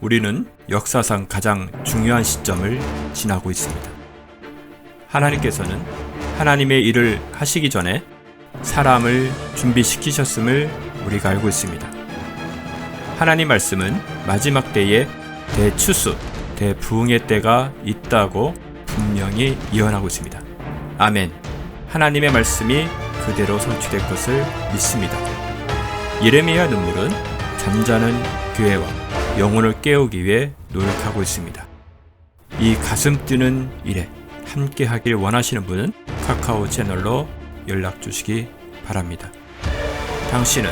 우리는 역사상 가장 중요한 시점을 지나고 있습니다. 하나님께서는 하나님의 일을 하시기 전에 사람을 준비시키셨음을 우리가 알고 있습니다. 하나님 말씀은 마지막 때에 대추수, 대부흥의 때가 있다고 분명히 예언하고 있습니다. 아멘. 하나님의 말씀이 그대로 성취될 것을 믿습니다. 예레미야 눈물은 잠자는 교회와 영혼을 깨우기 위해 노력하고 있습니다. 이 가슴 뛰는 일에 함께 하길 원하시는 분은 카카오 채널로 연락 주시기 바랍니다. 당신은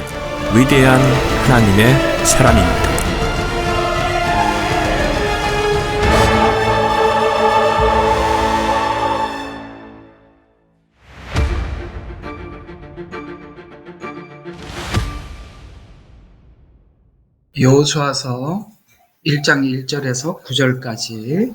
위대한 하나님의 사람입니다. 여호수아서 1장 1절에서 9절까지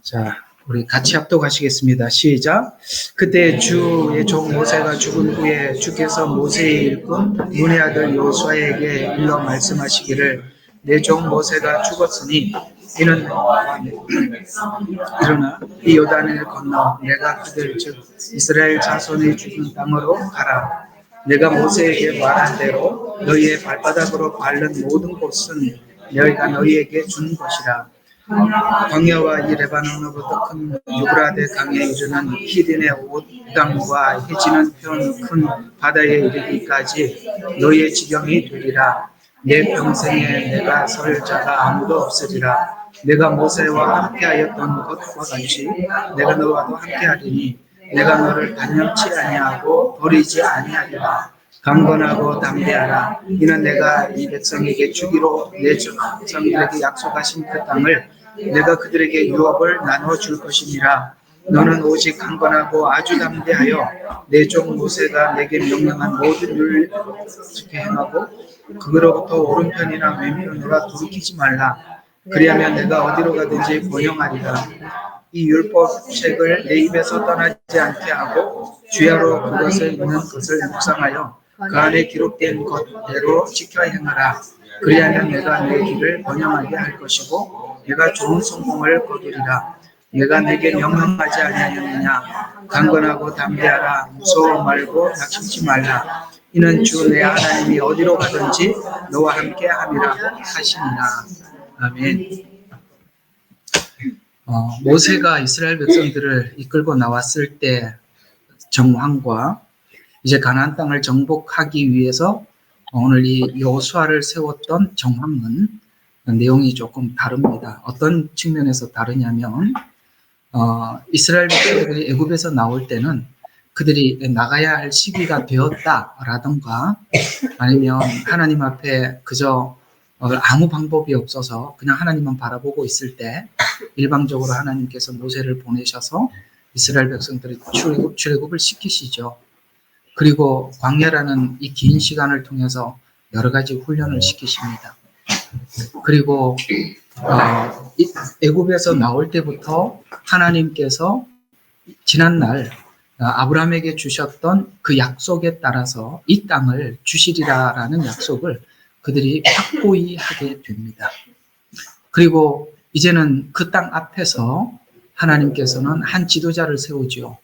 자, 우리 같이 합독하시겠습니다. 시작. 그때 주의 종 모세가 죽은 후에 주께서 모세의 일꾼 눈의 아들 여호수아에게 일러 말씀하시기를 내 종 모세가 죽었으니 이는 일어나 이 요단을 건너 내가 그들 즉 이스라엘 자손이 죽은 땅으로 가라. 내가 모세에게 말한 대로 너희의 발바닥으로 밟는 모든 곳은 너희가 너희에게 준 것이라. 광야와 이 레바논으로부터 큰 유브라데 강에 이르는 히딘의 옷 땅과 해지는 큰 바다에 이르기까지 너희의 지경이 되리라. 내 평생에 내가 설 자가 아무도 없으리라. 내가 모세와 함께하였던 것과 같이 내가 너와도 함께하리니 내가 너를 단념치 아니하고 버리지 아니하리라. 강건하고 담대하라. 이는 내가 이 백성에게 주기로 내 백성들에게 약속하신 그 땅을 내가 그들에게 유업을 나눠줄 것이니라. 너는 오직 강건하고 아주 담대하여 내 종 모세가 내게 명령한 모든 율을 지켜 행하고 그로부터 오른편이나 왼편으로 돌이키지 말라. 그리하면 내가 어디로 가든지 번영하리라. 이 율법책을 내 입에서 떠나지 않게 하고 주야로 그것에 있는 것을 묵상하여 그 안에 기록된 것대로 지켜 행하라. 그리하면 내가 내 길을 번영하게 할 것이고 내가 좋은 성공을 거두리라. 내가 내게 명령하지 아니하였느냐. 강건하고 담대하라. 무서워 말고 낙심치 말라. 이는 주 내 하나님이 어디로 가든지 너와 함께 함이라 하시니라. 아멘. 모세가 이스라엘 백성들을 이끌고 나왔을 때 정황과 이제 가나안 땅을 정복하기 위해서 오늘 이 여호수아를 세웠던 정황은 내용이 조금 다릅니다. 어떤 측면에서 다르냐면 이스라엘 백성들이 애굽에서 나올 때는 그들이 나가야 할 시기가 되었다라던가 아니면 하나님 앞에 그저 아무 방법이 없어서 그냥 하나님만 바라보고 있을 때 일방적으로 하나님께서 모세를 보내셔서 이스라엘 백성들이 출애굽을 시키시죠. 그리고 광야라는 이 긴 시간을 통해서 여러 가지 훈련을 시키십니다. 그리고 애굽에서 나올 때부터 하나님께서 지난날 아브라함에게 주셨던 그 약속에 따라서 이 땅을 주시리라라는 약속을 그들이 확고히 하게 됩니다. 그리고 이제는 그 땅 앞에서 하나님께서는 한 지도자를 세우죠.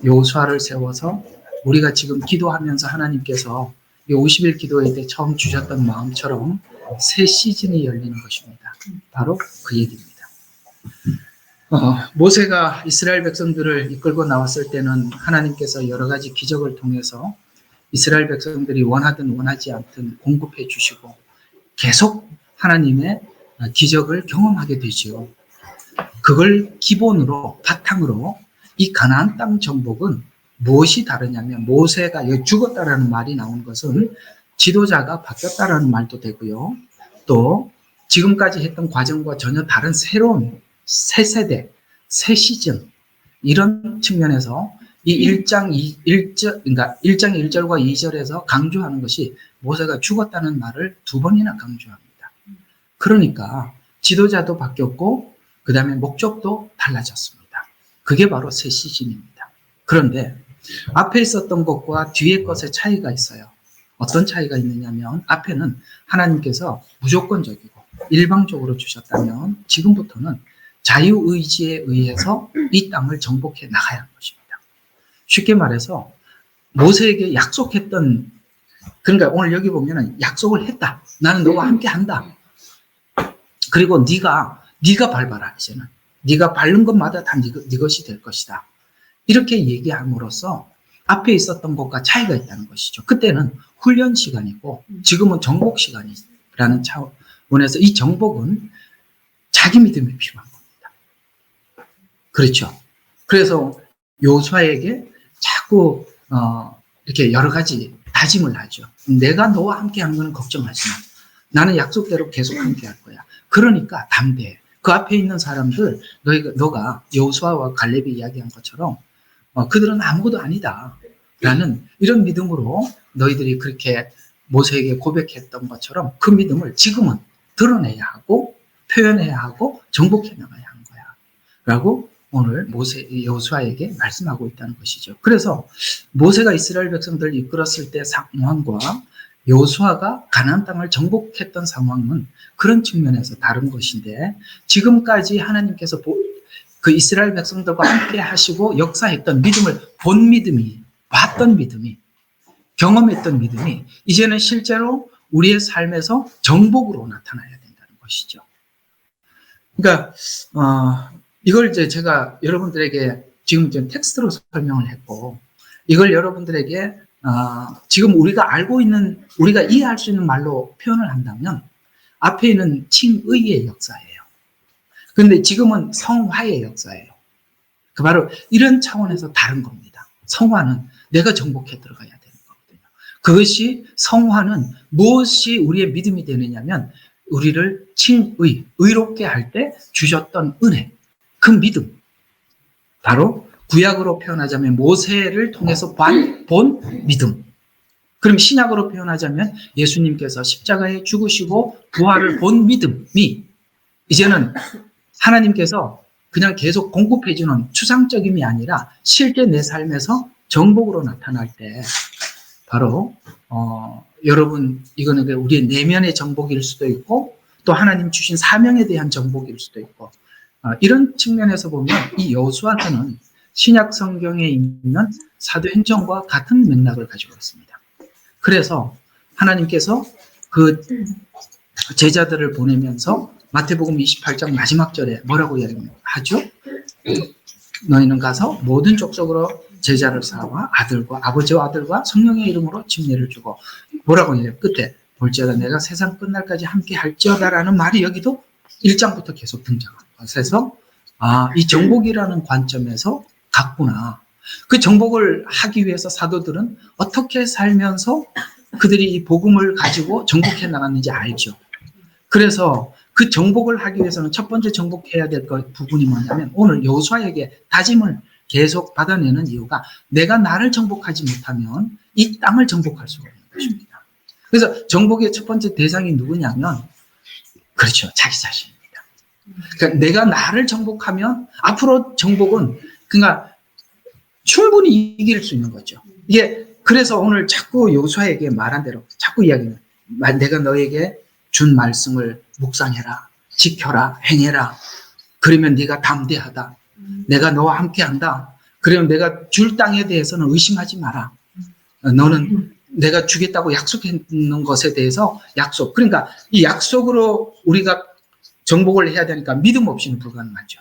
여호수아를 세워서 우리가 지금 기도하면서 하나님께서 이 50일 기도회 때 처음 주셨던 마음처럼 새 시즌이 열리는 것입니다. 바로 그 얘기입니다. 모세가 이스라엘 백성들을 이끌고 나왔을 때는 하나님께서 여러 가지 기적을 통해서 이스라엘 백성들이 원하든 원하지 않든 공급해 주시고 계속 하나님의 기적을 경험하게 되지요. 그걸 기본으로 바탕으로 이 가나안 땅 정복은 무엇이 다르냐면 모세가 죽었다라는 말이 나온 것은 지도자가 바뀌었다라는 말도 되고요. 또 지금까지 했던 과정과 전혀 다른 새로운 새 세대, 새 시즌 이런 측면에서 이 1장 1절과 2절에서 강조하는 것이 모세가 죽었다는 말을 두 번이나 강조합니다. 그러니까 지도자도 바뀌었고 그 다음에 목적도 달라졌습니다. 그게 바로 새 시즌입니다. 그런데 앞에 있었던 것과 뒤에 것의 차이가 있어요. 어떤 차이가 있느냐면 앞에는 하나님께서 무조건적이고 일방적으로 주셨다면 지금부터는 자유의지에 의해서 이 땅을 정복해 나가야 하는 것입니다. 쉽게 말해서 모세에게 약속했던, 그러니까 오늘 여기 보면은 약속을 했다. 나는 너와 함께 한다. 그리고 네가 밟아라. 이제는 네가 밟는 것마다 다 네 것이 될 것이다. 이렇게 얘기함으로써 앞에 있었던 것과 차이가 있다는 것이죠. 그때는 훈련 시간이고 지금은 정복 시간이라는 차원에서 이 정복은 자기 믿음이 필요한 겁니다. 그렇죠. 그래서 요수아에게 자꾸 이렇게 여러 가지 다짐을 하죠. 내가 너와 함께 하는 것은 걱정하지 마. 나는 약속대로 계속 함께 할 거야. 그러니까 담대해. 그 앞에 있는 사람들, 너가 여호수아와 갈렙이 이야기한 것처럼 그들은 아무것도 아니다. 라는 이런 믿음으로 너희들이 그렇게 모세에게 고백했던 것처럼 그 믿음을 지금은 드러내야 하고 표현해야 하고 정복해 나가야 하는 거야. 라고 오늘 여호수아에게 말씀하고 있다는 것이죠. 그래서 모세가 이스라엘 백성들을 이끌었을 때 상황과 여호수아가 가나안 땅을 정복했던 상황은 그런 측면에서 다른 것인데, 지금까지 하나님께서 그 이스라엘 백성들과 함께 하시고 역사했던 믿음을 본 믿음이, 봤던 믿음이, 경험했던 믿음이 이제는 실제로 우리의 삶에서 정복으로 나타나야 된다는 것이죠. 그러니까 이걸 이제 제가 여러분들에게 지금 좀 텍스트로 설명을 했고, 이걸 여러분들에게 지금 우리가 알고 있는, 우리가 이해할 수 있는 말로 표현을 한다면 앞에 있는 칭의의 역사예요. 그런데 지금은 성화의 역사예요. 그 바로 이런 차원에서 다른 겁니다. 성화는 내가 정복해 들어가야 되는 거거든요. 그것이, 성화는 무엇이 우리의 믿음이 되느냐면 우리를 의롭게 할 때 주셨던 은혜, 그 믿음, 바로 구약으로 표현하자면 모세를 통해서 본 믿음. 그럼 신약으로 표현하자면 예수님께서 십자가에 죽으시고 부활을 본 믿음이 이제는 하나님께서 그냥 계속 공급해주는 추상적임이 아니라 실제 내 삶에서 정복으로 나타날 때, 바로 여러분, 이거는 우리의 내면의 정복일 수도 있고 또 하나님 주신 사명에 대한 정복일 수도 있고, 이런 측면에서 보면 이 여호수아서는 신약 성경에 있는 사도행전과 같은 맥락을 가지고 있습니다. 그래서 하나님께서 그 제자들을 보내면서 마태복음 28장 마지막 절에 뭐라고 이야기하죠? 너희는 가서 모든 족속으로 제자를 삼아 아버지와 아들과 성령의 이름으로 침례를 주고, 뭐라고 해요? 끝에 볼지어다 내가 세상 끝날까지 함께 할지어다라는 말이 여기도 1장부터 계속 등장합니다. 그래서 이 정복이라는 관점에서 같구나. 그 정복을 하기 위해서 사도들은 어떻게 살면서 그들이 이 복음을 가지고 정복해 나갔는지 알죠. 그래서 그 정복을 하기 위해서는 첫 번째 정복해야 될 부분이 뭐냐면, 오늘 여호수아에게 다짐을 계속 받아내는 이유가, 내가 나를 정복하지 못하면 이 땅을 정복할 수가 없는 것입니다. 그래서 정복의 첫 번째 대상이 누구냐면, 그렇죠, 자기 자신입니다. 그러니까 내가 나를 정복하면 앞으로 정복은 그러니까 충분히 이길 수 있는 거죠. 이게 그래서 오늘 자꾸 여호수아에게 말한 대로 자꾸 이야기해요. 내가 너에게 준 말씀을 묵상해라, 지켜라, 행해라. 그러면 네가 담대하다. 내가 너와 함께한다. 그러면 내가 줄 땅에 대해서는 의심하지 마라. 너는 내가 주겠다고 약속했는 것에 대해서 약속. 그러니까 이 약속으로 우리가 정복을 해야 되니까 믿음 없이는 불가능하죠.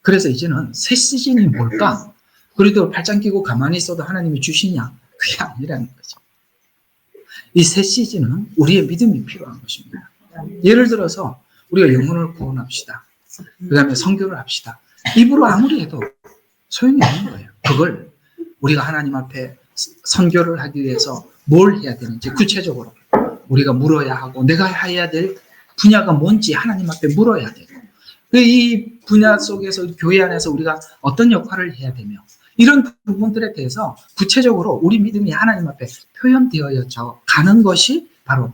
그래서 이제는 새 시즌이 뭘까? 그래도 팔짱 끼고 가만히 있어도 하나님이 주시냐? 그게 아니라는 거죠. 이 새 시즌은 우리의 믿음이 필요한 것입니다. 예를 들어서 우리가 영혼을 구원합시다. 그 다음에 선교를 합시다. 입으로 아무리 해도 소용이 없는 거예요. 그걸 우리가 하나님 앞에 선교를 하기 위해서 뭘 해야 되는지 구체적으로 우리가 물어야 하고, 내가 해야 될 분야가 뭔지 하나님 앞에 물어야 되고, 이 분야 속에서 교회 안에서 우리가 어떤 역할을 해야 되며, 이런 부분들에 대해서 구체적으로 우리 믿음이 하나님 앞에 표현되어져 가는 것이 바로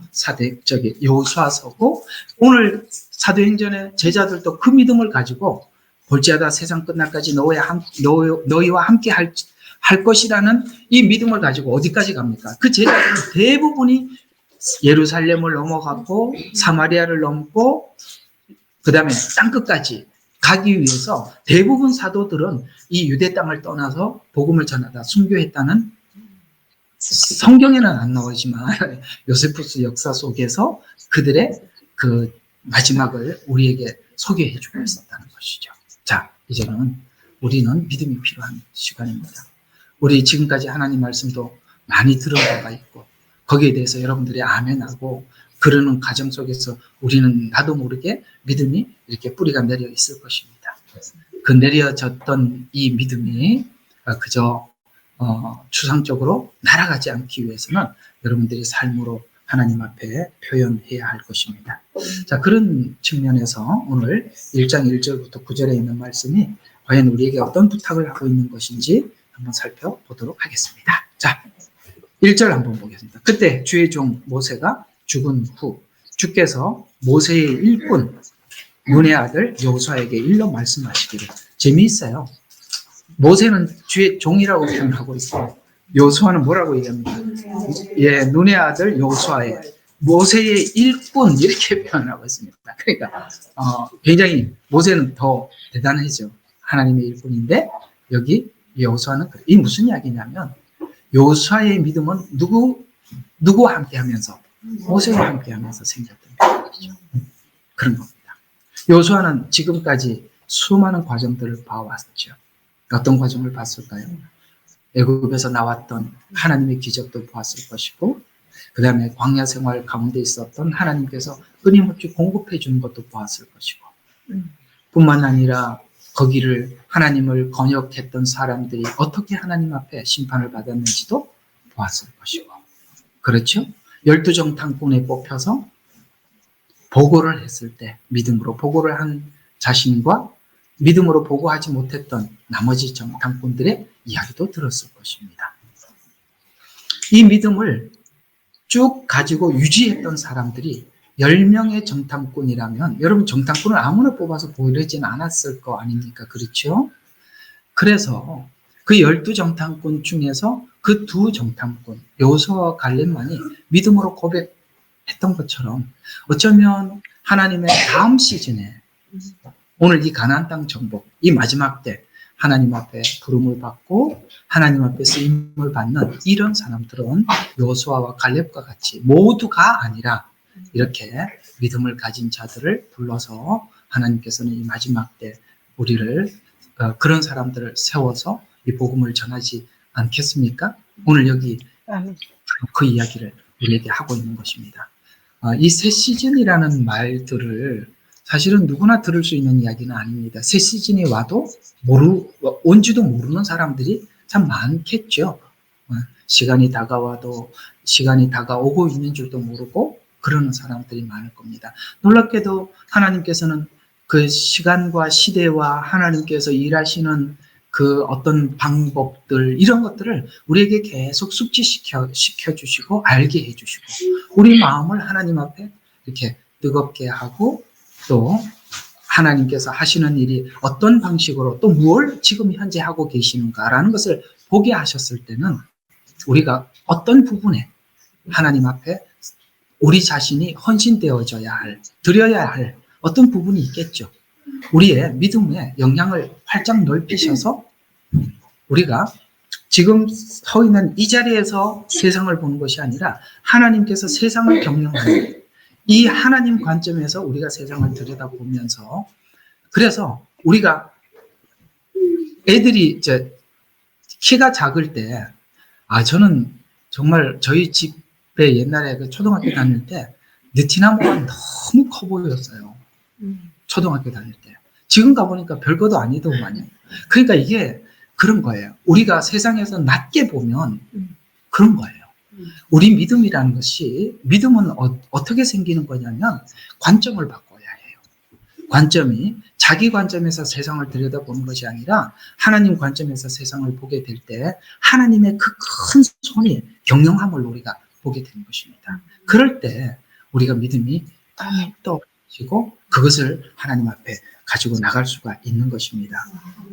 여호수아서고, 오늘 사도행전의 제자들도 그 믿음을 가지고 볼지어다 세상 끝날까지 너희와 함께 할 것이라는 이 믿음을 가지고 어디까지 갑니까? 그 제자들 대부분이 예루살렘을 넘어갔고 사마리아를 넘고 그 다음에 땅끝까지 가기 위해서 대부분 사도들은 이 유대 땅을 떠나서 복음을 전하다 순교했다는, 성경에는 안 나오지만 요세푸스 역사 속에서 그들의 그 마지막을 우리에게 소개해 주고 있었다는 것이죠. 자, 이제는 우리는 믿음이 필요한 시간입니다. 우리 지금까지 하나님 말씀도 많이 들은 바가 있고 거기에 대해서 여러분들이 아멘하고 그러는 과정 속에서 우리는 나도 모르게 믿음이 이렇게 뿌리가 내려 있을 것입니다. 그 내려졌던 이 믿음이 그저 추상적으로 날아가지 않기 위해서는 여러분들이 삶으로 하나님 앞에 표현해야 할 것입니다. 자, 그런 측면에서 오늘 1장 1절부터 9절에 있는 말씀이 과연 우리에게 어떤 부탁을 하고 있는 것인지 한번 살펴보도록 하겠습니다. 자, 1절 한번 보겠습니다. 그때 주의 종 모세가 죽은 후 주께서 모세의 일꾼 눈의 아들 여호수아에게 일러 말씀하시기를. 재미있어요. 모세는 주의 종이라고 표현하고 있어요. 여호수아는 뭐라고 얘기합니까? 예, 눈의 아들 여호수아의 모세의 일꾼 이렇게 표현하고 있습니다. 그러니까 굉장히 모세는 더 대단하죠. 하나님의 일꾼인데 여기 여호수아는 이 무슨 이야기냐면 여호수아의 믿음은 누구와 함께하면서 모세와 함께하면서 생겼던 것이죠. 그런 겁니다. 여호수아는 지금까지 수많은 과정들을 봐왔죠. 어떤 과정을 봤을까요? 애굽에서 나왔던 하나님의 기적도 보았을 것이고 그 다음에 광야 생활 가운데 있었던 하나님께서 끊임없이 공급해 주는 것도 보았을 것이고 뿐만 아니라 거기를 하나님을 건역했던 사람들이 어떻게 하나님 앞에 심판을 받았는지도 보았을 것이고 그렇죠? 12정탐꾼에 뽑혀서 보고를 했을 때 믿음으로 보고를 한 자신과 믿음으로 보고하지 못했던 나머지 정탐꾼들의 이야기도 들었을 것입니다. 이 믿음을 쭉 가지고 유지했던 사람들이 10명의 정탐꾼이라면 여러분 정탐꾼을 아무나 뽑아서 보이지는 않았을 거 아닙니까? 그렇죠? 그래서 그 12정탐꾼 중에서 그 두 정탐꾼 여호수아와 갈렙만이 믿음으로 고백했던 것처럼 어쩌면 하나님의 다음 시즌에 오늘 이 가나안 땅 정복 이 마지막 때 하나님 앞에 부름을 받고 하나님 앞에 쓰임을 받는 이런 사람들은 여호수아와 갈렙과 같이 모두가 아니라 이렇게 믿음을 가진 자들을 불러서 하나님께서는 이 마지막 때 우리를 그런 사람들을 세워서 이 복음을 전하지 않겠습니까? 오늘 여기 그 이야기를 우리에게 하고 있는 것입니다. 이 새 시즌이라는 말들을 사실은 누구나 들을 수 있는 이야기는 아닙니다. 새 시즌이 와도 온지도 모르는 사람들이 참 많겠죠. 시간이 다가와도 시간이 다가오고 있는 줄도 모르고 그러는 사람들이 많을 겁니다. 놀랍게도 하나님께서는 그 시간과 시대와 하나님께서 일하시는 그 어떤 방법들 이런 것들을 우리에게 계속 숙지시켜 주시고 알게 해주시고 우리 마음을 하나님 앞에 이렇게 뜨겁게 하고 또 하나님께서 하시는 일이 어떤 방식으로 또 무엇을 지금 현재 하고 계시는가라는 것을 보게 하셨을 때는 우리가 어떤 부분에 하나님 앞에 우리 자신이 헌신되어져야 할, 드려야 할 어떤 부분이 있겠죠. 우리의 믿음의 영향을 활짝 넓히셔서 우리가 지금 서 있는 이 자리에서 세상을 보는 것이 아니라 하나님께서 세상을 경영하는 이 하나님 관점에서 우리가 세상을 들여다보면서 그래서 우리가 애들이 이제 키가 작을 때 저는 정말 저희 집에 옛날에 그 초등학교 다닐 때 느티나무가 너무 커 보였어요. 초등학교 다닐 때. 지금 가보니까 별것도 아니더만요. 그러니까 이게 그런 거예요. 우리가 세상에서 낮게 보면 그런 거예요. 우리 믿음이라는 것이 믿음은 어떻게 생기는 거냐면 관점을 바꿔야 해요. 관점이 자기 관점에서 세상을 들여다보는 것이 아니라 하나님 관점에서 세상을 보게 될 때 하나님의 그 큰 손이 경영함을 우리가 보게 되는 것입니다. 그럴 때 우리가 믿음이 떠오르고 그것을 하나님 앞에 가지고 나갈 수가 있는 것입니다.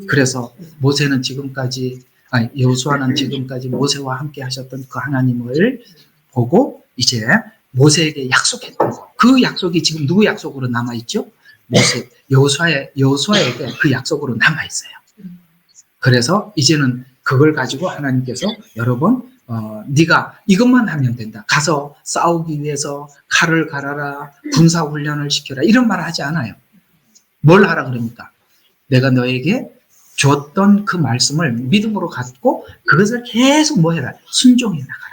그래서 모세는 지금까지 여호수아는 지금까지 모세와 함께 하셨던 그 하나님을 보고 이제 모세에게 약속했던 거. 그 약속이 지금 누구 약속으로 남아있죠? 모세, 여호수아에게 그 약속으로 남아있어요. 그래서 이제는 그걸 가지고 하나님께서 여러분, 네가 이것만 하면 된다. 가서 싸우기 위해서 칼을 갈아라, 군사훈련을 시켜라. 이런 말을 하지 않아요. 뭘 하라 그럽니까? 내가 너에게 줬던 그 말씀을 믿음으로 갖고 그것을 계속 뭐 해라? 순종해 나가라.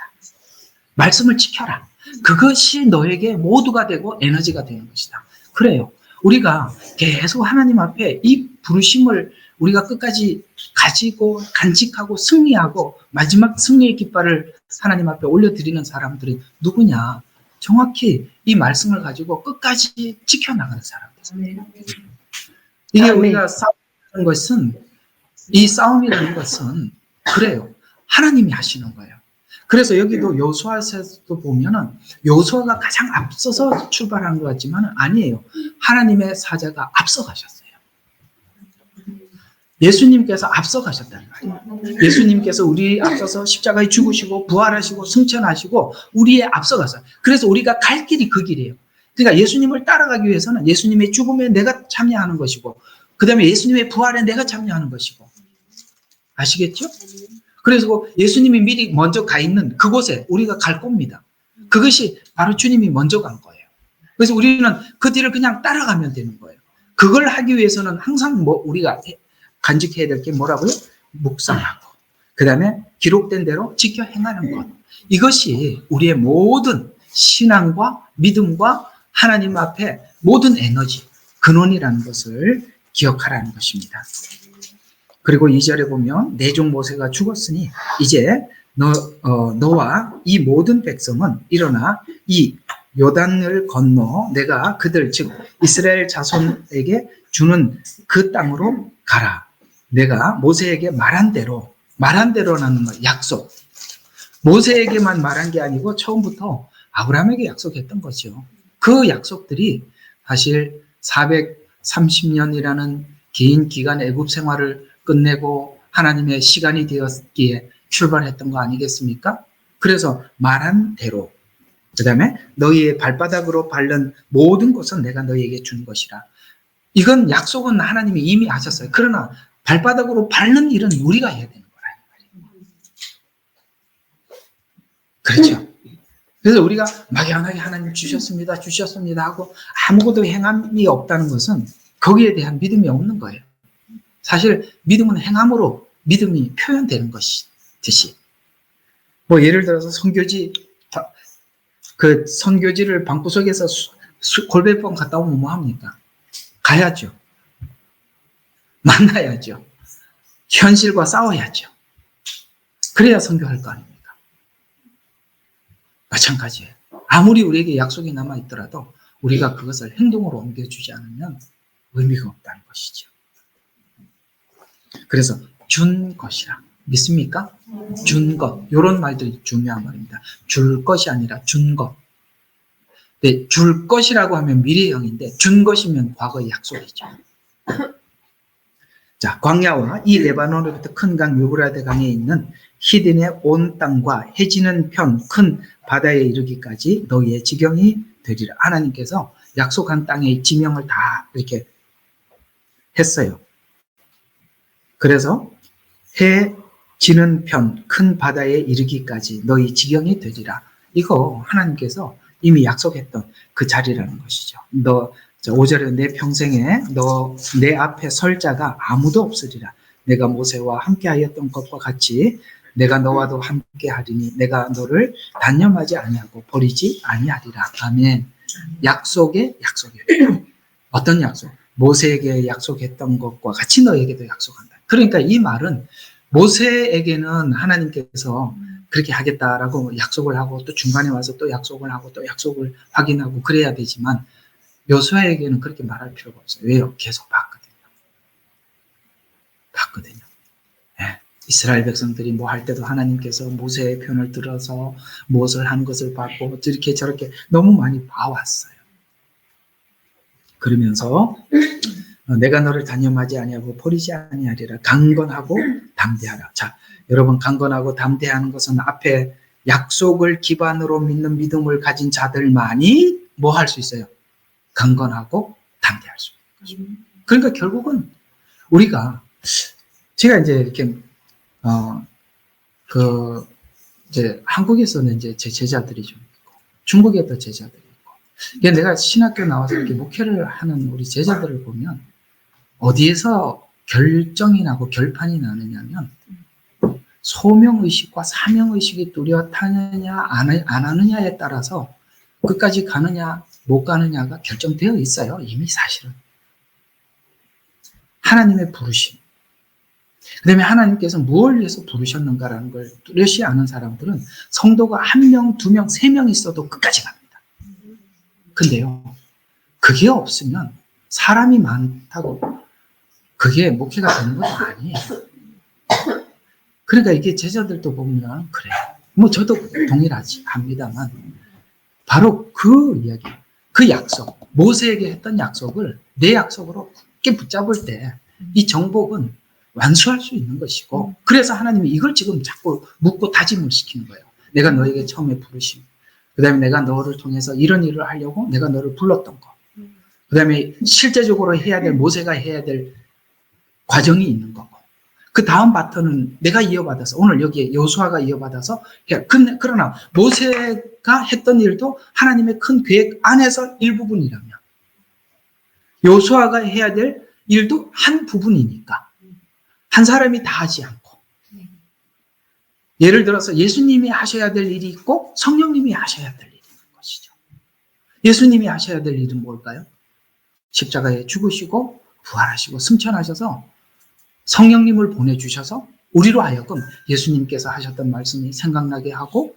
말씀을 지켜라. 그것이 너에게 모두가 되고 에너지가 되는 것이다. 그래요. 우리가 계속 하나님 앞에 이 부르심을 우리가 끝까지 가지고 간직하고 승리하고 마지막 승리의 깃발을 하나님 앞에 올려드리는 사람들이 누구냐? 정확히 이 말씀을 가지고 끝까지 지켜나가는 사람들. 이게 우리가 싸우는 것은, 이 싸움이라는 것은 그래요. 하나님이 하시는 거예요. 그래서 여기도 여호수아서도 보면은 여호수아가 가장 앞서서 출발한 것 같지만 아니에요. 하나님의 사자가 앞서가셨어요. 예수님께서 앞서가셨다는 말이에요. 예수님께서 우리 앞서서 십자가에 죽으시고 부활하시고 승천하시고 우리의 앞서가서, 그래서 우리가 갈 길이 그 길이에요. 그러니까 예수님을 따라가기 위해서는 예수님의 죽음에 내가 참여하는 것이고 그 다음에 예수님의 부활에 내가 참여하는 것이고, 아시겠죠? 그래서 예수님이 미리 먼저 가 있는 그곳에 우리가 갈 겁니다. 그것이 바로 주님이 먼저 간 거예요. 그래서 우리는 그 뒤를 그냥 따라가면 되는 거예요. 그걸 하기 위해서는 항상 뭐 우리가 간직해야 될 게 뭐라고요? 묵상하고 그 다음에 기록된 대로 지켜 행하는 것. 이것이 우리의 모든 신앙과 믿음과 하나님 앞에 모든 에너지, 근원이라는 것을 기억하라는 것입니다. 그리고 2절에 보면 내 종 모세가 죽었으니 이제 너와 이 모든 백성은 일어나 이 요단을 건너 내가 그들 즉 이스라엘 자손에게 주는 그 땅으로 가라. 내가 모세에게 말한 대로라는 거, 약속. 모세에게만 말한 게 아니고 처음부터 아브라함에게 약속했던 거죠. 그 약속들이 사실 430년이라는 긴 기간 애굽 생활을 끝내고 하나님의 시간이 되었기에 출발했던 거 아니겠습니까? 그래서 말한 대로, 그 다음에 너희의 발바닥으로 밟는 모든 것은 내가 너희에게 준 것이라. 이건 약속은 하나님이 이미 하셨어요. 그러나 발바닥으로 밟는 일은 우리가 해야 되는 거라. 그렇죠? 그래서 우리가 막연하게 하나님 주셨습니다 하고 아무것도 행함이 없다는 것은 거기에 대한 믿음이 없는 거예요. 사실 믿음은 행함으로 믿음이 표현되는 것이듯이, 뭐 예를 들어서 선교지를 방구석에서 골뱅이 갔다 오면 뭐 합니까? 가야죠. 만나야죠. 현실과 싸워야죠. 그래야 선교할 거 아닙니까? 마찬가지예요. 아무리 우리에게 약속이 남아있더라도 우리가 그것을 행동으로 옮겨주지 않으면 의미가 없다는 것이죠. 그래서 준 것이라. 믿습니까? 준 것. 이런 말들이 중요한 말입니다. 줄 것이 아니라 준 것. 근데 줄 것이라고 하면 미래형인데 준 것이면 과거의 약속이죠. 자, 광야와 이 레바논으로부터 큰 강 유브라데 강에 있는 히든의 온 땅과 해지는 편 큰 바다에 이르기까지 너희의 지경이 되리라. 하나님께서 약속한 땅의 지명을 다 이렇게 했어요. 그래서 해 지는 편 큰 바다에 이르기까지 너희 지경이 되리라. 이거 하나님께서 이미 약속했던 그 자리라는 것이죠. 5절에 내 평생에 내 앞에 설 자가 아무도 없으리라. 내가 모세와 함께 하였던 것과 같이 내가 너와도 함께 하리니 내가 너를 단념하지 아니하고 버리지 아니하리라. 아멘. 약속의 약속이에요. 어떤 약속? 모세에게 약속했던 것과 같이 너에게도 약속한다. 그러니까 이 말은 모세에게는 하나님께서 그렇게 하겠다라고 약속을 하고 또 중간에 와서 또 약속을 하고 또 약속을 확인하고 그래야 되지만 여호수아에게는 그렇게 말할 필요가 없어요. 왜요? 계속 봤거든요. 네. 이스라엘 백성들이 뭐 할 때도 하나님께서 모세의 편을 들어서 무엇을 하는 것을 봤고 이렇게 저렇게 너무 많이 봐왔어요. 그러면서 내가 너를 단념하지 아니하고 버리지 아니하리라. 강건하고 담대하라. 자, 여러분 강건하고 담대하는 것은 앞에 약속을 기반으로 믿는 믿음을 가진 자들만이 뭐 할 수 있어요? 강건하고 담대할 수 있는 거죠. 그러니까 결국은 우리가 제가 이제 이렇게 이제 한국에서는 이제 제 제자들이 좀 있고 중국에도 제자들이 있고 이게 내가 신학교 나와서 이렇게 목회를 하는 우리 제자들을 보면 어디에서 결정이 나고 결판이 나느냐면 소명의식과 사명의식이 뚜렷하느냐 안 하느냐에 따라서 끝까지 가느냐 못 가느냐가 결정되어 있어요. 이미 사실은. 하나님의 부르심. 그 다음에 하나님께서 무엇을 위해서 부르셨는가라는 걸 뚜렷이 아는 사람들은 성도가 1명, 2명, 3명 있어도 끝까지 갑니다. 근데요, 그게 없으면 사람이 많다고 그게 목회가 되는 것도 아니에요. 그러니까 이게 제자들도 보면 그래요. 뭐 저도 동일하지 합니다만 바로 그 이야기, 그 약속, 모세에게 했던 약속을 내 약속으로 굳게 붙잡을 때 이 정복은 완수할 수 있는 것이고 그래서 하나님이 이걸 지금 자꾸 묻고 다짐을 시키는 거예요. 내가 너에게 처음에 부르심, 그 다음에 내가 너를 통해서 이런 일을 하려고 내가 너를 불렀던 거, 그 다음에 실제적으로 해야 될 모세가 해야 될 과정이 있는 거고 그 다음 바톤은 내가 이어받아서 오늘 여기에 여호수아가 이어받아서 해. 그러나 모세가 했던 일도 하나님의 큰 계획 안에서 일부분이라면 여호수아가 해야 될 일도 한 부분이니까 한 사람이 다 하지 않고 예를 들어서 예수님이 하셔야 될 일이 있고 성령님이 하셔야 될 일이 있는 것이죠. 예수님이 하셔야 될 일은 뭘까요? 십자가에 죽으시고 부활하시고 승천하셔서 성령님을 보내주셔서 우리로 하여금 예수님께서 하셨던 말씀이 생각나게 하고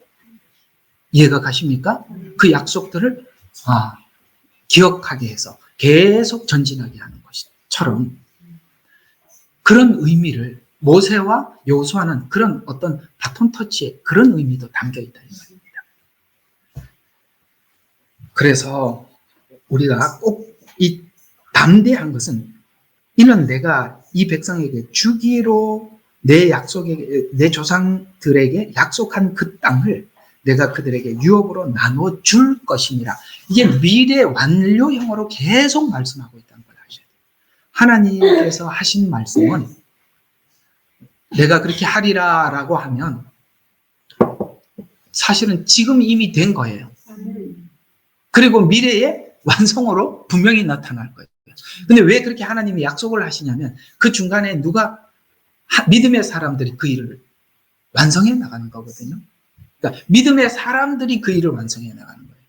이해가 가십니까? 그 약속들을 기억하게 해서 계속 전진하게 하는 것처럼 그런 의미를 모세와 여호수아는 그런 어떤 바톤 터치의 그런 의미도 담겨 있다는 말입니다. 그래서 우리가 꼭 이 담대한 것은 이는 내가 이 백성에게 주기로 내 조상들에게 약속한 그 땅을 내가 그들에게 유업으로 나눠줄 것이니라. 이게 미래 완료형으로 계속 말씀하고 있다는 걸 아셔야 돼요. 하나님께서 하신 말씀은 내가 그렇게 하리라라고 하면 사실은 지금 이미 된 거예요. 그리고 미래의 완성으로 분명히 나타날 거예요. 근데 왜 그렇게 하나님이 약속을 하시냐면 그 중간에 믿음의 사람들이 그 일을 완성해 나가는 거거든요. 그러니까 믿음의 사람들이 그 일을 완성해 나가는 거예요.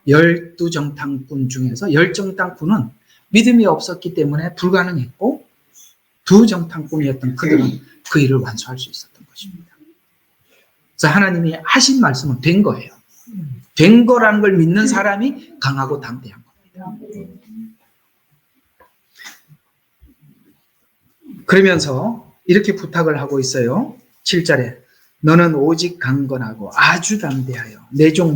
12정탐꾼 중에서 10정탐꾼은 믿음이 없었기 때문에 불가능했고 2정탐꾼이었던 그들은 그 일을 완수할 수 있었던 것입니다. 그래서 하나님이 하신 말씀은 된 거예요. 된 거라는 걸 믿는 사람이 강하고 담대한 겁니다. 그러면서 이렇게 부탁을 하고 있어요. 7절에 너는 오직 강건하고 아주 담대하여 내 종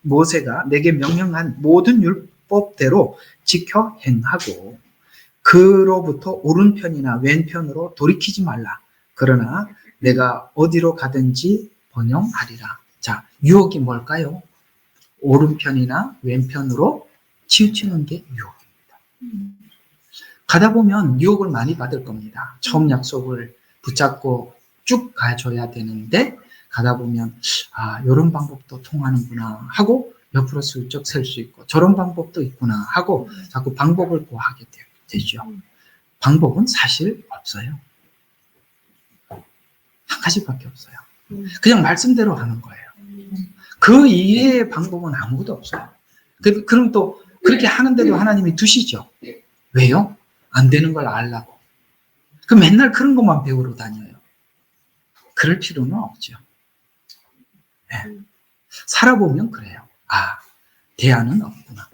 모세가 내게 명령한 모든 율법대로 지켜 행하고 그로부터 오른편이나 왼편으로 돌이키지 말라. 그러나 내가 어디로 가든지 번영하리라. 자, 유혹이 뭘까요? 오른편이나 왼편으로 치우치는 게 유혹입니다. 가다 보면 유혹을 많이 받을 겁니다. 처음 약속을 붙잡고 쭉 가줘야 되는데 가다 보면 이런 방법도 통하는구나 하고 옆으로 슬쩍 셀 수 있고 저런 방법도 있구나 하고 자꾸 방법을 구하게 되죠. 방법은 사실 없어요. 한 가지밖에 없어요. 그냥 말씀대로 하는 거예요. 그 이외의 방법은 아무것도 없어요. 그럼 또 그렇게 하는데도 하나님이 두시죠. 왜요? 안 되는 걸 알라고. 그 맨날 그런 것만 배우러 다녀요. 그럴 필요는 없죠. 네. 살아보면 그래요. 대안은 없구나.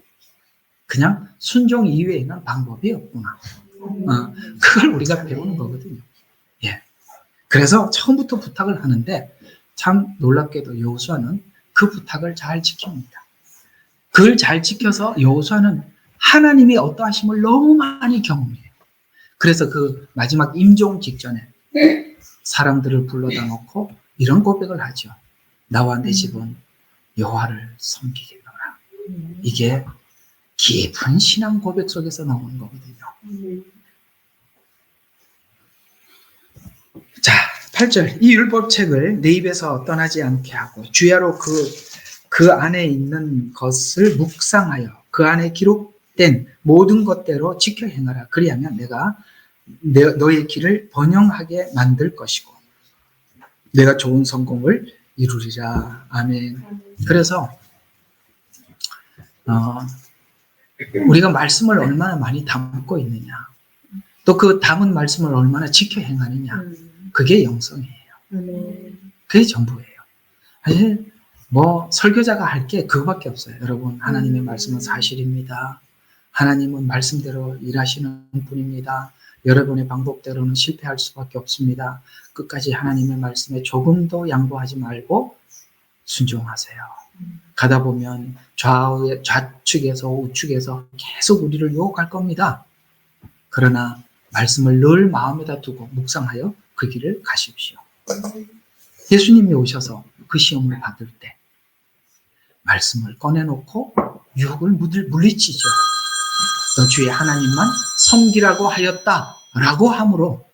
그냥 순종 이외에는 방법이 없구나. 그걸 우리가 배우는 거거든요. 예. 그래서 처음부터 부탁을 하는데 참 놀랍게도 여호수아는 그 부탁을 잘 지킵니다. 그걸 잘 지켜서 여호수아는 하나님이 어떠하심을 너무 많이 경험해요. 그래서 그 마지막 임종 직전에 사람들을 불러다 놓고 이런 고백을 하죠. 나와 내 집은 여호와를 섬기겠노라. 이게 깊은 신앙 고백 속에서 나오는 거거든요. 자, 8절. 이 율법책을 내 입에서 떠나지 않게 하고 주야로 그 안에 있는 것을 묵상하여 그 안에 기록된 모든 것대로 지켜 행하라. 그리하면 내가 너의 길을 번영하게 만들 것이고 내가 좋은 성공을 이루리라. 아멘. 그래서 우리가 말씀을 얼마나 많이 담고 있느냐, 또 그 담은 말씀을 얼마나 지켜 행하느냐, 그게 영성이에요. 그게 전부예요. 사실 뭐 설교자가 할 게 그거밖에 없어요. 여러분, 하나님의 말씀은 사실입니다. 하나님은 말씀대로 일하시는 분입니다. 여러분의 방법대로는 실패할 수밖에 없습니다. 끝까지 하나님의 말씀에 조금도 양보하지 말고 순종하세요. 가다 보면 좌측에서 우측에서 계속 우리를 유혹할 겁니다. 그러나 말씀을 늘 마음에다 두고 묵상하여 그 길을 가십시오. 예수님이 오셔서 그 시험을 받을 때 말씀을 꺼내놓고 유혹을 물리치죠. 너 주의 하나님만 섬기라고 하였다라고 함으로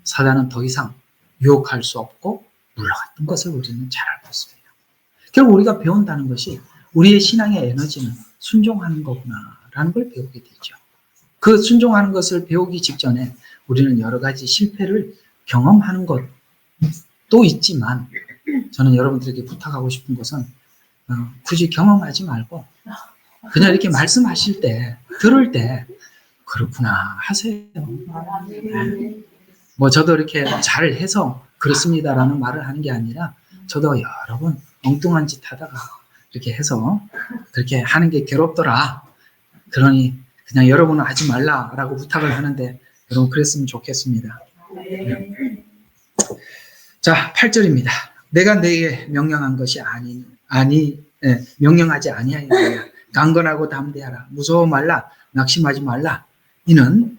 사단은 더 이상 유혹할 수 없고 물러갔던 것을 우리는 잘 알고 있습니다. 결국 우리가 배운다는 것이 우리의 신앙의 에너지는 순종하는 거구나라는 걸 배우게 되죠. 그 순종하는 것을 배우기 직전에 우리는 여러 가지 실패를 경험하는 것도 있지만, 저는 여러분들에게 부탁하고 싶은 것은 굳이 경험하지 말고 그냥 이렇게 말씀하실 때, 들을 때 그렇구나 하세요. 뭐 저도 이렇게 잘해서 그렇습니다라는 말을 하는 게 아니라, 저도 여러 번 엉뚱한 짓 하다가 이렇게 해서 그렇게 하는 게 괴롭더라. 그러니 그냥 여러분은 하지 말라라고 부탁을 하는데, 여러분 그랬으면 좋겠습니다. 자, 8절입니다. 내가 너에게 명령한 것이 명령하지 아니하였느냐. 강건하고 담대하라. 무서워 말라. 낙심하지 말라. 이는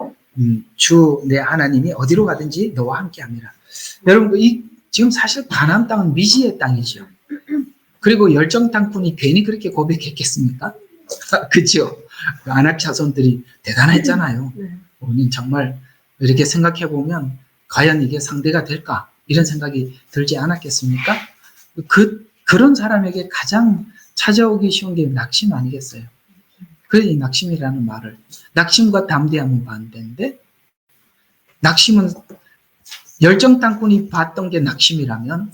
주 내 하나님이 어디로 가든지 너와 함께함이라. 여러분, 지금 사실 가나안 땅은 미지의 땅이죠. 그리고 열정 땅꾼이 괜히 그렇게 고백했겠습니까? 그렇죠. 아낙 자손들이 대단했잖아요. 우리는 정말 이렇게 생각해 보면 과연 이게 상대가 될까? 이런 생각이 들지 않았겠습니까? 그런 사람에게 가장 찾아오기 쉬운 게 낙심 아니겠어요? 그래, 낙심이라는 말을, 낙심과 담대함은 반대인데, 낙심은 열정 땅꾼이 봤던 게 낙심이라면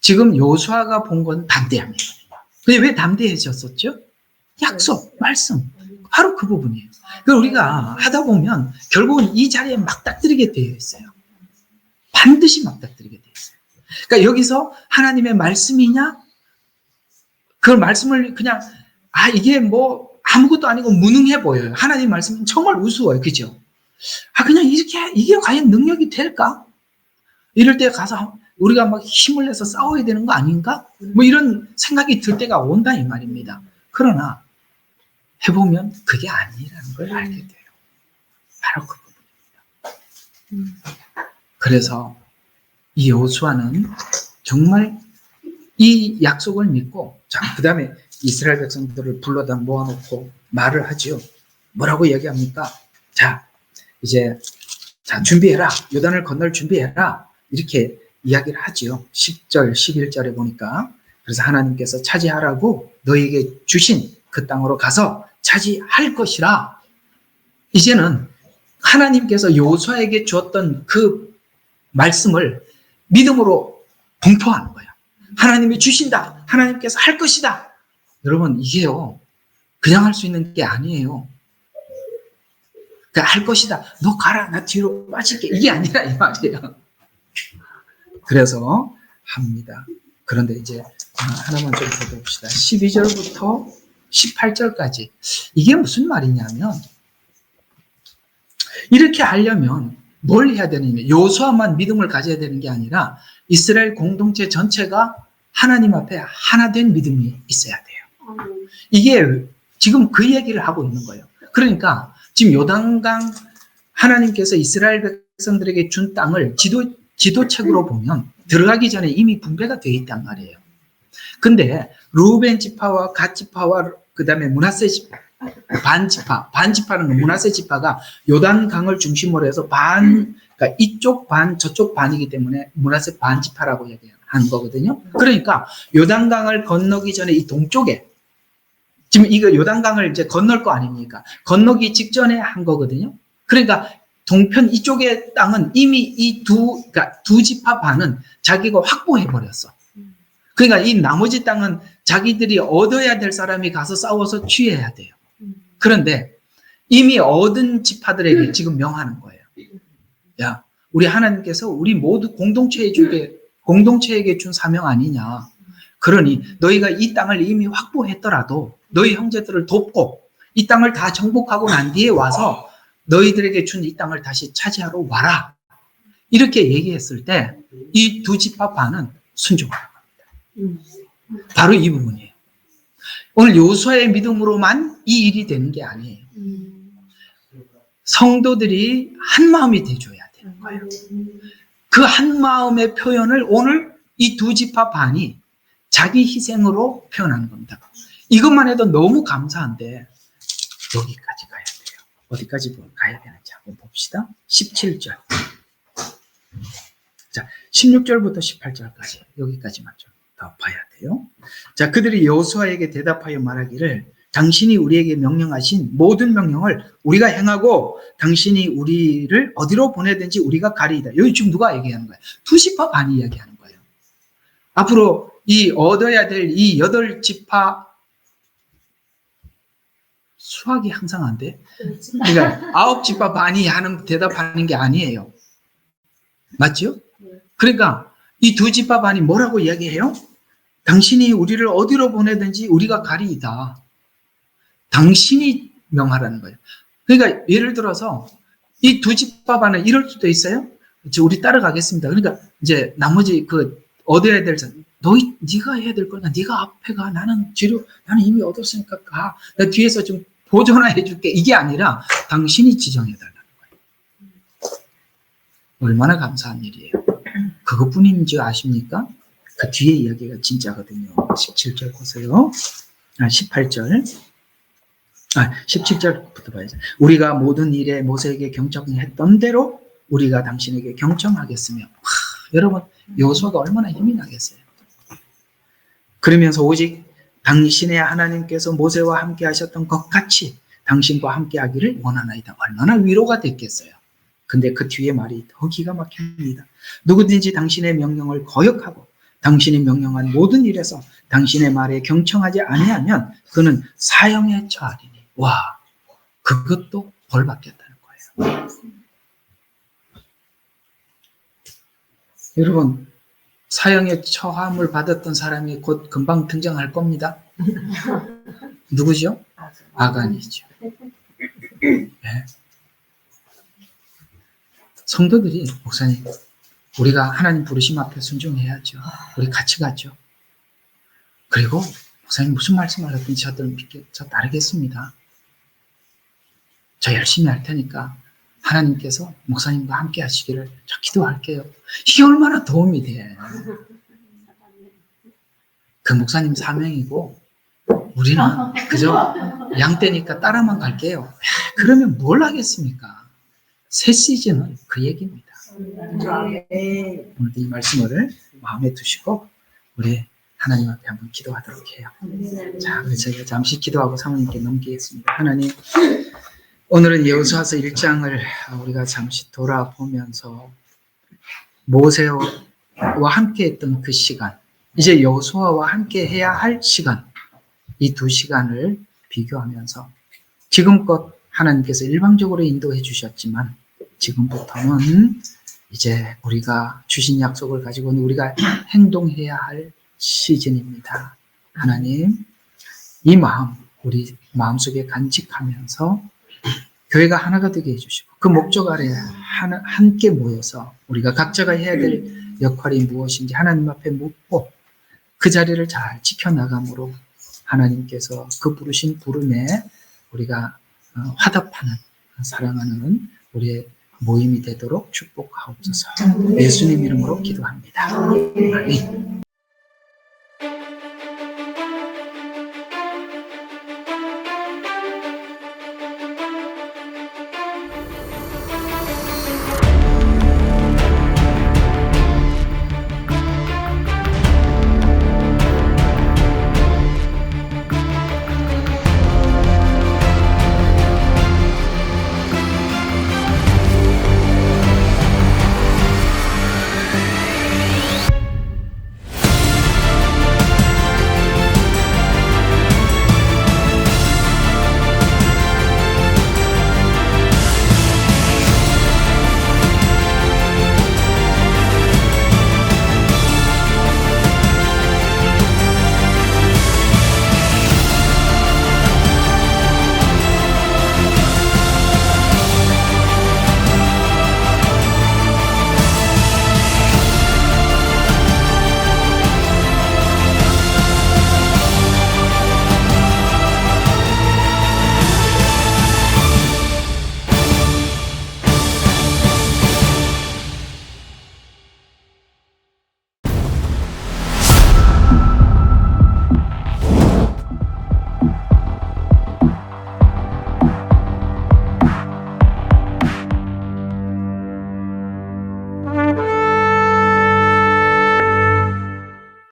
지금 요수아가 본 건 담대함이거든요. 근데 왜 담대해졌었죠? 약속, 말씀, 바로 그 부분이에요. 그걸 우리가 하다 보면 결국은 이 자리에 맞닥뜨리게 되어 있어요. 반드시 맞닥뜨리게 되어 있어요. 그러니까 여기서 하나님의 말씀이냐? 그 말씀을 그냥 이게 뭐 아무것도 아니고 무능해 보여요. 하나님 말씀은 정말 우스워요. 그죠? 그냥 이게 과연 능력이 될까? 이럴 때 가서 우리가 막 힘을 내서 싸워야 되는 거 아닌가? 뭐 이런 생각이 들 때가 온다 이 말입니다. 그러나 해보면 그게 아니라는 걸 알게 돼요. 바로 그 부분입니다. 그래서 이 여호수아는 정말 이 약속을 믿고, 그 다음에 이스라엘 백성들을 불러다 모아놓고 말을 하죠. 뭐라고 얘기합니까? 이제 준비해라. 요단을 건널 준비해라. 이렇게 이야기를 하죠. 10절, 11절에 보니까. 그래서 하나님께서 차지하라고 너에게 주신 그 땅으로 가서 차지할 것이라. 이제는 하나님께서 여호수아에게 주었던 그 말씀을 믿음으로 공포하는 거예요. 하나님이 주신다. 하나님께서 할 것이다. 여러분, 이게요, 그냥 할 수 있는 게 아니에요. 할 것이다. 너 가라. 나 뒤로 빠질게. 이게 아니라 이 말이에요. 그래서 합니다. 그런데 이제 하나만 좀 더 봅시다. 12절부터 18절까지. 이게 무슨 말이냐면, 이렇게 하려면 뭘 해야 되느냐. 여호수아만 믿음을 가져야 되는 게 아니라 이스라엘 공동체 전체가 하나님 앞에 하나 된 믿음이 있어야 돼요. 이게 지금 그 얘기를 하고 있는 거예요. 그러니까 지금 요단강, 하나님께서 이스라엘 백성들에게 준 땅을 지도책으로 보면 들어가기 전에 이미 분배가 되어 있단 말이에요. 근데 루벤 지파와 갓 지파와 그 다음에 므낫세 지파, 반지파는 므낫세 지파가 요단강을 중심으로 해서 그러니까 이쪽 반 저쪽 반이기 때문에 므낫세 반지파라고 얘기하는 거거든요. 그러니까 요단강을 건너기 전에 이 동쪽에 지금 이거 요단강을 이제 건널 거 아닙니까? 건너기 직전에 한 거거든요. 그러니까 동편 이쪽의 땅은 이미 이 그러니까 두 지파 반은 자기가 확보해 버렸어. 그러니까 이 나머지 땅은 자기들이 얻어야 될 사람이 가서 싸워서 취해야 돼요. 그런데 이미 얻은 지파들에게 지금 명하는 거예요. 야, 우리 하나님께서 우리 모두 공동체에게 준 사명 아니냐. 그러니 너희가 이 땅을 이미 확보했더라도 너희 형제들을 돕고 이 땅을 다 정복하고 난 뒤에 와서 너희들에게 준 이 땅을 다시 차지하러 와라. 이렇게 얘기했을 때 이 두 지파 반은 순종하는 겁니다. 바로 이 부분이에요. 오늘 요수아의 믿음으로만 이 일이 되는 게 아니에요. 성도들이 한 마음이 돼줘야 되는 거예요. 그 한 마음의 표현을 오늘 이 두 지파 반이 자기 희생으로 표현하는 겁니다. 이것만 해도 너무 감사한데 여기까지 가야 돼요. 어디까지 가야 되는지 한번 봅시다. 17절. 자, 16절부터 18절까지 여기까지만 좀 더 봐야 돼요. 자, 그들이 여호수아에게 대답하여 말하기를 당신이 우리에게 명령하신 모든 명령을 우리가 행하고 당신이 우리를 어디로 보내든지 우리가 가리이다. 여기 지금 누가 얘기하는 거예요? 두 지파 반이 이야기하는 거예요. 앞으로 이 얻어야 될 이 8지파 수학이 항상 안 돼. 그러니까 9지파 반이 대답하는 게 아니에요. 맞죠? 그러니까 이 두 지파 반이 뭐라고 이야기해요? 당신이 우리를 어디로 보내든지 우리가 가리이다. 당신이 명하라는 거예요. 그러니까 예를 들어서 이 두 지파 반은 이럴 수도 있어요. 우리 따라가겠습니다. 그러니까 이제 나머지 얻어야 될 네가 해야 될 거나 네가 앞에 가. 나는 뒤로 나는 이미 얻었으니까 가. 나 뒤에서 좀 보존해 줄게. 이게 아니라 당신이 지정해 달라는 거예요. 얼마나 감사한 일이에요. 그것뿐인지 아십니까? 그 뒤에 이야기가 진짜거든요. 17절 보세요. 18절. 17절부터 봐야죠. 우리가 모든 일에 모세에게 경청했던 대로 우리가 당신에게 경청하겠으며. 여러분, 여호수아가 얼마나 힘이 나겠어요. 그러면서 오직 당신의 하나님께서 모세와 함께 하셨던 것 같이 당신과 함께 하기를 원하나이다. 얼마나 위로가 됐겠어요. 근데 그 뒤에 말이 더 기가 막힙니다. 누구든지 당신의 명령을 거역하고 당신이 명령한 모든 일에서 당신의 말에 경청하지 아니하면 그는 사형에 처하리니. 와, 그것도 벌 받겠다는 거예요. 여러분, 사형에 처함을 받았던 사람이 곧 금방 등장할 겁니다. 누구죠? 아간이죠. 네. 성도들이, 목사님, 우리가 하나님 부르심 앞에 순종해야죠. 우리 같이 가죠. 그리고 목사님 무슨 말씀을 하든지 저 따르겠습니다. 저 열심히 할 테니까 하나님께서 목사님과 함께 하시기를 저 기도할게요. 이게 얼마나 도움이 돼. 그 목사님 사명이고 우리는 그저 양떼니까 따라만 갈게요. 그러면 뭘 하겠습니까? 새 시즌은 그 얘기입니다. 오늘 이 말씀을 마음에 두시고 우리 하나님 앞에 한번 기도하도록 해요. 자, 우리 저희가 잠시 기도하고 사모님께 넘기겠습니다. 하나님, 오늘은 여호수아서 1장을 우리가 잠시 돌아보면서 모세와 함께 했던 그 시간, 이제 여호수아와 함께 해야 할 시간, 이 두 시간을 비교하면서 지금껏 하나님께서 일방적으로 인도해 주셨지만 지금부터는 이제 우리가 주신 약속을 가지고는 우리가 행동해야 할 시즌입니다. 하나님, 이 마음 우리 마음속에 간직하면서 교회가 하나가 되게 해주시고 그 목적 아래 함께 모여서 우리가 각자가 해야 될 역할이 무엇인지 하나님 앞에 묻고 그 자리를 잘 지켜나감으로 하나님께서 그 부르신 부름에 우리가 화답하는, 사랑하는 우리의 모임이 되도록 축복하옵소서. 예수님 이름으로 기도합니다. 아멘.